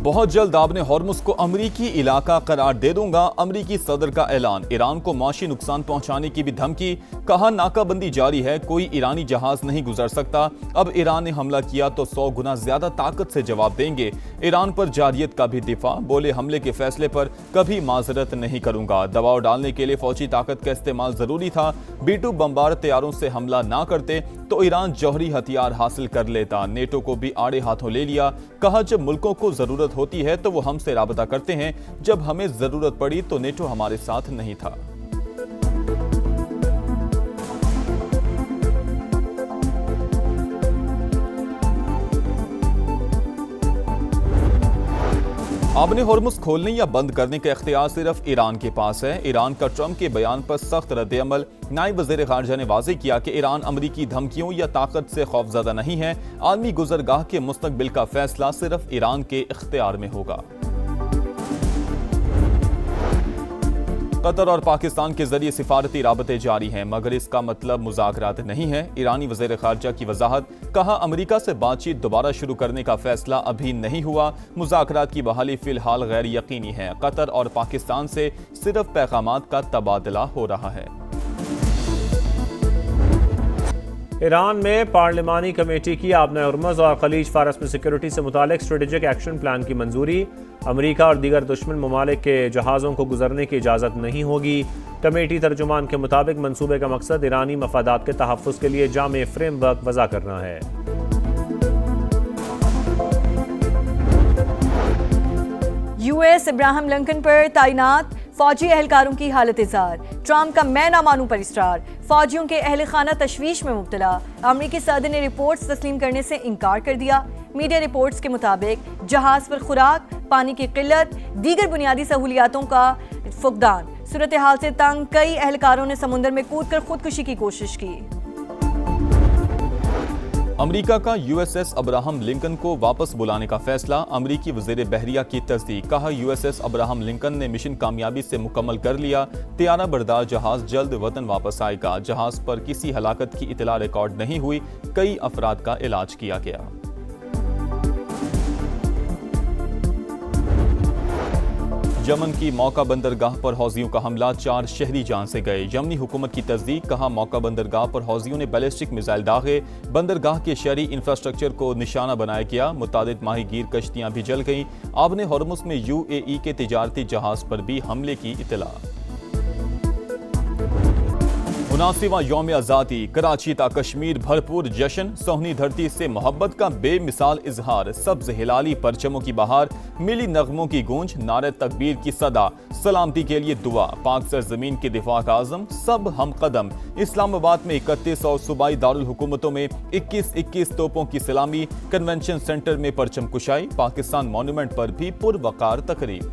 बहुत जल्द आपने हॉर्मुज को अमरीकी इलाका करार दे दूंगा, अमरीकी सदर का ऐलान। ईरान को माशी नुकसान पहुंचाने की भी धमकी, कहा नाकाबंदी जारी है, कोई ईरानी जहाज नहीं गुजर सकता। अब ईरान ने हमला किया तो 100 गुना ज्यादा ताकत से जवाब देंगे। ईरान पर जारियत का भी दिफा, बोले हमले के फैसले पर कभी माजरत नहीं करूंगा। दबाव डालने के लिए फौजी ताकत का इस्तेमाल जरूरी था। B-2 बमबार तैयारों से हमला ना करते तो ईरान जौहरी हथियार हासिल कर लेता। नेटो को भी आड़े हाथों ले लिया, कहा जब मुल्कों को जरूरत होती है तो वो हमसे राबता करते हैं, जब हमें जरूरत पड़ी तो नेटो हमारे साथ नहीं था। आपने हॉर्मुज खोलने या बंद करने का इख्तियार सिर्फ ईरान के पास है। ईरान का ट्रंप के बयान पर सख्त रद्द-ए-अमल। नायब वज़ीर ख़ारिजा ने वाज़ेह किया कि ईरान अमरीकी धमकियों या ताकत से खौफज़दा नहीं है। आलमी गुज़रगाह के मुस्तक़बिल का फैसला सिर्फ ईरान के इख्तियार में होगा। कतर और पाकिस्तान के जरिए सिफारती राबते जारी हैं, मगर इसका मतलब मुज़ाकरात नहीं है। ईरानी वज़ीर ख़ारिजा की वजाहत, कहा अमरीका से बातचीत दोबारा शुरू करने का फैसला अभी नहीं हुआ। मुज़ाकरात की बहाली फिलहाल गैर यकीनी है। कतर और पाकिस्तान से सिर्फ पैगामात का तबादला हो रहा है। ईरान में पार्लिमानी कमेटी की आबना हॉर्मुज और खलीज फारस में सिक्योरिटी से मुतालिक स्ट्रेटेजिक एक्शन प्लान की मंजूरी। अमरीका और दीगर दुश्मन ममालिक के जहाज़ों को गुजरने की इजाज़त नहीं होगी। कमेटी तर्जुमान के मुताबिक मंसूबे का मकसद ईरानी मफादात के तहफ़्फ़ुज़ के लिए जामे फ्रेमवर्क वज़ा करना है। यूएस इब्राहिम लिंकन पर तैनात फौजी एहलकारों की हालत-ए-ज़ार। ट्रंप का मैं ना मानूं पर इसरार। फौजियों के अहल खाना तशवीश में मुब्तला। अमरीकी सदर ने रिपोर्ट्स तस्लीम करने से इनकार कर दिया। मीडिया रिपोर्ट्स के मुताबिक जहाज पर खुराक, पानी की किल्लत, दीगर बुनियादी सहूलियातों का फुकदान। सूरत हाल से तंग कई एहलकारों ने समुद्र में कूदकर खुदकुशी की कोशिश की। अमरीका का USS अब्राहम लिंकन को वापस बुलाने का फैसला। अमरीकी वज़ीर बहरिया की तस्दीक, कहा USS अब्राहम लिंकन ने मिशन कामयाबी से मुकम्मल कर लिया। तैयारा बरदार जहाज जल्द वतन वापस आएगा। जहाज पर किसी हलाकत की इतला रिकॉर्ड नहीं हुई। कई अफराद का इलाज किया गया। यमन की मौका बंदरगाह पर हौजियों का हमला, 4 शहरी जान से गए। यमनी हुकूमत की तस्दीक, कहा मौका बंदरगाह पर हौजियों ने बैलिस्टिक मिसाइल दागे। बंदरगाह के शहरी इंफ्रास्ट्रक्चर को निशाना बनाया गया। मुतादिद माहीगीर कश्तियां भी जल गईं। आबने हॉर्मुज में UAE के तिजारती जहाज पर भी हमले की इतला। 79वां यौम आज़ादी, कराची ता कश्मीर भरपूर जश्न। सोहनी धरती से मोहब्बत का बेमिसाल इजहार। सब्ज हिलाली परचमों की बहार, मिली नगमों की गूंज, नारे तकबीर की सदा, सलामती के लिए दुआ। पाक सरजमीन के दिफा का आज़म, सब हम कदम। इस्लामाबाद में 31 और सूबाई दारुल हुकूमतों में 21-21 तोपों की सलामी। कन्वेंशन सेंटर में परचम कुशाई। पाकिस्तान मॉन्यूमेंट पर भी पुरवकार तकरीब।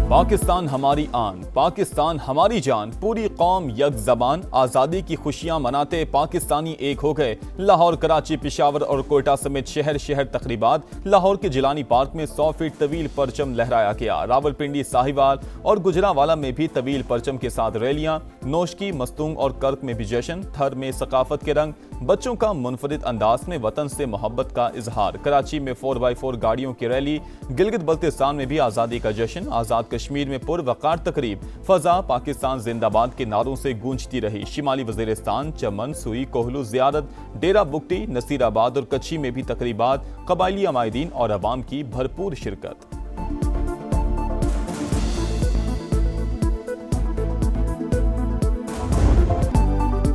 पाकिस्तान हमारी आन, पाकिस्तान हमारी जान, पूरी कौम यक ज़बान। आज़ादी की खुशियां मनाते पाकिस्तानी एक हो गए। लाहौर, कराची, पेशावर और कोयटा समेत शहर शहर तकरीबात। लाहौर के जिलानी पार्क में 100 फीट तवील परचम लहराया गया। रावलपिंडी, साहिवाल और गुजरावाला में भी तवील परचम के साथ रैलियां। नोशकी, मस्तूंग और कर्क में भी जश्न। थर में सकाफत के रंग। बच्चों का मुनफरिद अंदाज में वतन से मोहब्बत का इजहार। कराची में 4x4 गाड़ियों की रैली। गिलगित बल्तिस्तान में भी आज़ादी का जश्न। आज़ाद कश्मीर में पुरवकार तकरीब। फजा पाकिस्तान जिंदाबाद के नारों से गूंजती रही। शिमाली वजीरिस्तान, चमन, सुई, कोहलू, जियारत, डेरा बुगटी, नसीराबाद और कच्ची में भी तकरीबात। कबायली अमायदीन और अवाम की भरपूर शिरकत।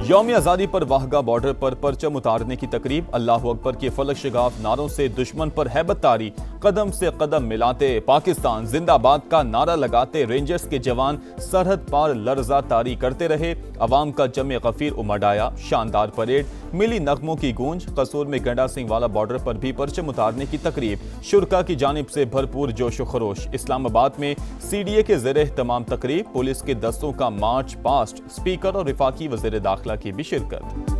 यौम आज़ादी पर वाहगा बॉर्डर पर परचम उतारने की तकरीब। अल्लाहु अकबर के फलक शिगाफ नारों से दुश्मन पर हैबत तारी। कदम से कदम मिलाते पाकिस्तान जिंदाबाद का नारा लगाते रेंजर्स के जवान सरहद पार लर्जा तारी करते रहे। अवाम का जमे गफीर उमड़ आया। शानदार परेड, मिली नगमों की गूंज। कसूर में गंडा सिंह वाला बॉर्डर पर भी परचम उतारने की तकरीब। शुरका की जानिब से भरपूर जोश खरोश। इस्लामाबाद में CDA के ज़ेरे तमाम तकरीब। पुलिस के दस्तों का मार्च पास्ट। स्पीकर और वफाकी वज़ीर दाखिला की भी शिरकत।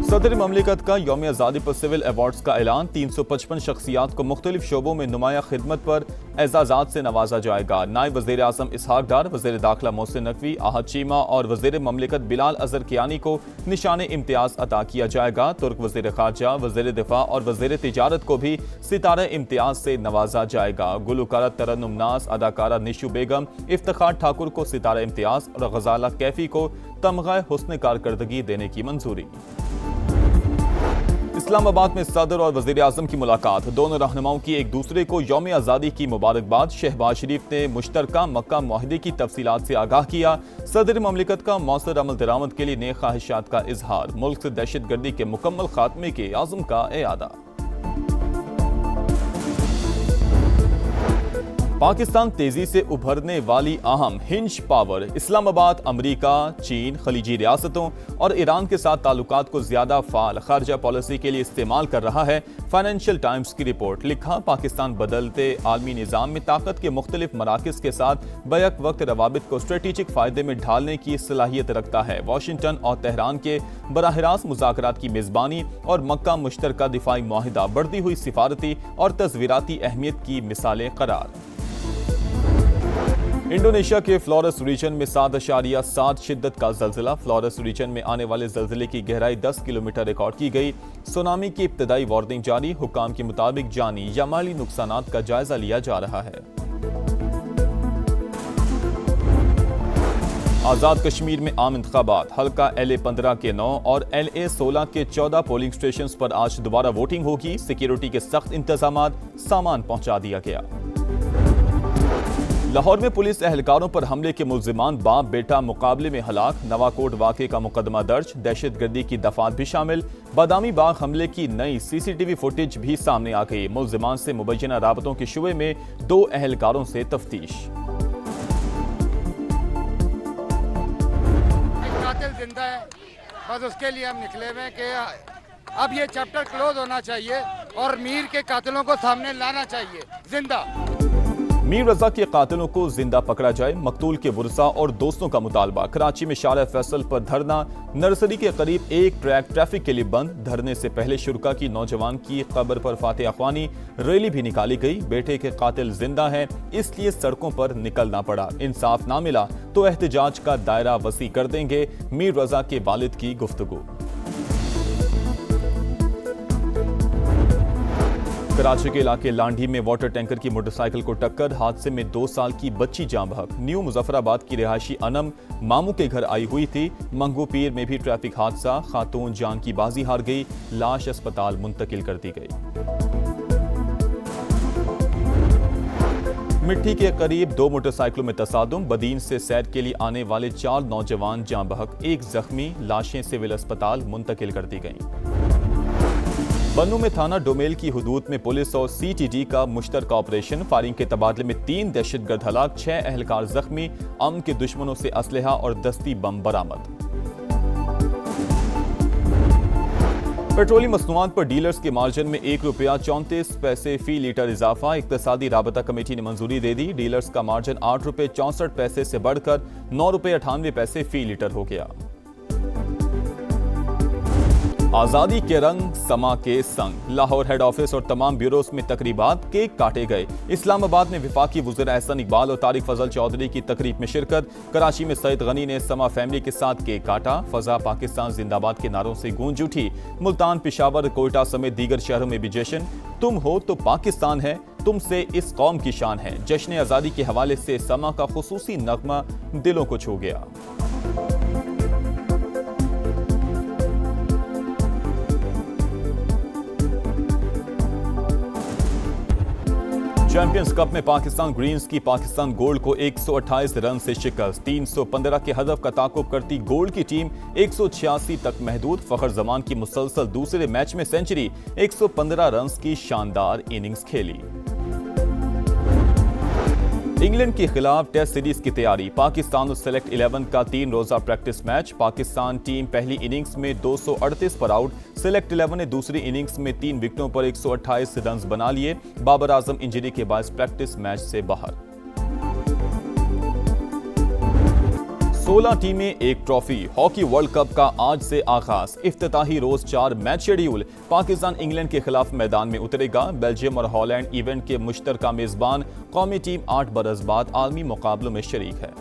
सदर ममलिकत का यौम आज़ादी पर सिविल अवार्ड्स का ऐलान। 355 शख्सियात को मुख्तलिफ शोबों में नुमाया खिदमत पर एजाज़ात से नवाजा जाएगा। नायब वज़ीर आज़म इसहाक डार, वज़ीर दाखिला मोहसिन नकवी, आहद चीमा और वज़ीर ममलिकत बिलाल अज़हर कियानी को निशान इम्तियाज़ अता किया जाएगा। तुर्क वज़ीर ख़ारजा, वज़ीर दिफा और वज़ीर तिजारत को भी सितारा इम्तियाज़ से नवाजा जाएगा। गुलकारा तरन्नुम नाज, अदाकारा निशु बेगम, इफ्तिखार ठाकुर को सितारा इम्तियाज़ और गजाला कैफी को तमग़ा हुस्न कारकर्दगी देने की मंजूरी। इस्लामाबाद में सदर और वज़ीर आज़म की मुलाकात। दोनों रहनुमाओं की एक दूसरे को यौम आज़ादी की मुबारकबाद। शहबाज शरीफ ने मुश्तरका मक्का मुआहदे की तफसीलात से आगाह किया। सदर ममलिकत का मौसर अमल दरामद के लिए नए ख्वाहिशात का इजहार। मुल्क से दहशतगर्दी के मुकम्मल खात्मे के आज़म का एआदा। पाकिस्तान तेजी से उभरने वाली अहम हिंज पावर। इस्लामाबाद अमरीका, चीन, खलीजी रियासतों और ईरान के साथ ताल्लुकात को ज्यादा फाल खारजा पॉलिसी के लिए इस्तेमाल कर रहा है। फाइनेंशियल टाइम्स की रिपोर्ट। लिखा, पाकिस्तान बदलते आलमी निज़ाम में ताकत के मुख्तलिफ मराकज़ के साथ बैक वक्त रवाबित को स्ट्रेटेजिक फायदे में ढालने की सलाहियत रखता है। वाशिंगटन और तेहरान के बराह-रास्त मुज़ाकरात की मेज़बानी और मक्का मुश्तरका दिफाई मुआहिदा बढ़ती हुई सिफारती और तस्वीराती अहमियत की मिसालें करार। इंडोनेशिया के फ्लोरेस रीजन में 7.7 शिद्दत का ज़लज़ला। फ्लोरेस रीजन में आने वाले ज़लज़ले की गहराई 10 किलोमीटर रिकॉर्ड की गई। सुनामी की इब्तदाई वार्निंग जारी। हुक्काम के मुताबिक जानी या माली नुकसानात का जायजा लिया जा रहा है। आज़ाद कश्मीर में आम इंतखाबात। हल्का LA-15 के 9 और LA-16 के 14 पोलिंग स्टेशन पर आज दोबारा वोटिंग होगी। सिक्योरिटी के सख्त इंतजामात, सामान पहुंचा दिया गया। लाहौर में पुलिस एहलकारों पर हमले के मुल्जिमान बाप बेटा मुकाबले में हलाक। नवाकोट वाक़े का मुकदमा दर्ज। दहशतगर्दी की दफात भी शामिल। बादामी बाग हमले की नई CCTV फुटेज भी सामने आ गई। मुल्जिमान से मुबैना राबतों के शुबे में 2 एहलकारों से तफ्तीश। कातिल जिंदा है, बस उसके लिए हम निकले हुए कि अब ये चैप्टर क्लोज होना चाहिए और मीर के कातिलों को सामने लाना चाहिए जिंदा। मीर रजा के कातिलों को जिंदा पकड़ा जाए। मकतूल के वरसा और दोस्तों का मुतालबा। कराची में शारा फैसल पर धरना। नर्सरी के करीब एक ट्रैक ट्रैफिक के लिए बंद। धरने से पहले शुरका की नौजवान की कब्र पर फाते अख्वानी रैली भी निकाली गई। बेटे के कातिल जिंदा हैं, इसलिए सड़कों पर निकलना पड़ा। इंसाफ ना मिला तो एहतजाज का दायरा वसी कर देंगे। मीर रजा के वालिद की गुफ्तगू। कराची के इलाके लांढी में वाटर टैंकर की मोटरसाइकिल को टक्कर। हादसे में 2 साल की बच्ची जान बहक। न्यू मुजफ्फराबाद की रिहायशी अनम मामू के घर आई हुई थी। मंगू पीर में भी ट्रैफिक हादसा। खातून जान की बाजी हार गई। लाश अस्पताल मुंतकिल कर दी गई। मिट्टी के करीब 2 मोटरसाइकिलों में तसादुम। बदीन से सैर के लिए आने वाले 4 नौजवान जान बहक, 1 जख्मी। लाशें सिविल अस्पताल मुंतकिल कर दी गईं। बन्नू में थाना डोमेल की हुदूद में पुलिस और CTD का मुश्तरका ऑपरेशन। फायरिंग के तबादले में 3 दहशतगर्द हलाक, 6 एहलकार जख्मी। अमन के दुश्मनों से असलहा और दस्ती बम बरामद। पेट्रोलियम मसनूआत पर डीलर्स के मार्जिन में ₹1.34 फी लीटर इजाफा। इक्तिसादी राबता कमेटी ने मंजूरी दे दी। डीलर्स का मार्जिन ₹8.64 से बढ़कर ₹9.98 फी लीटर हो गया। आज़ादी के रंग समा के संग। लाहौर हेड ऑफिस और तमाम ब्यूरोस में तकरीबात, केक काटे गए। इस्लामाबाद में वफाकी वज़ीर एहसन इकबाल और तारिक फजल चौधरी की तकरीब में शिरकत। कराची में सईद गनी ने समा फैमिली के साथ केक काटा। फजा पाकिस्तान जिंदाबाद के नारों से गूंज उठी। मुल्तान, पेशावर, कोयटा समेत दीगर शहरों में भी जश्न। तुम हो तो पाकिस्तान है, तुमसे इस कौम की शान है। जश्न आज़ादी के हवाले से समा का खुसूसी नगमा दिलों को छू गया। चैंपियंस कप में पाकिस्तान ग्रीन्स की पाकिस्तान गोल्ड को 128 रन से शिकस्त। 315 के हदफ का ताकुब करती गोल्ड की टीम 186 तक महदूद। फखर जमान की मुसलसल दूसरे मैच में सेंचुरी। 115 रन की शानदार इनिंग्स खेली। इंग्लैंड के खिलाफ टेस्ट सीरीज की तैयारी। पाकिस्तान और सेलेक्ट 11 का 3 रोजा प्रैक्टिस मैच। पाकिस्तान टीम पहली इनिंग्स में 238 पर आउट। सेलेक्ट 11 ने दूसरी इनिंग्स में 3 विकेटों पर 128 रन बना लिए। बाबर आजम इंजरी के बाद प्रैक्टिस मैच से बाहर। 16 टीमें एक ट्रॉफी। हॉकी वर्ल्ड कप का आज से आगाज। इफ्तिताही रोज 4 मैच शेड्यूल। पाकिस्तान इंग्लैंड के खिलाफ मैदान में उतरेगा। बेल्जियम और हॉलैंड इवेंट के मुश्तरका मेजबान। कौमी टीम 8 बरस बाद आलमी मुकाबलों में शरीक है।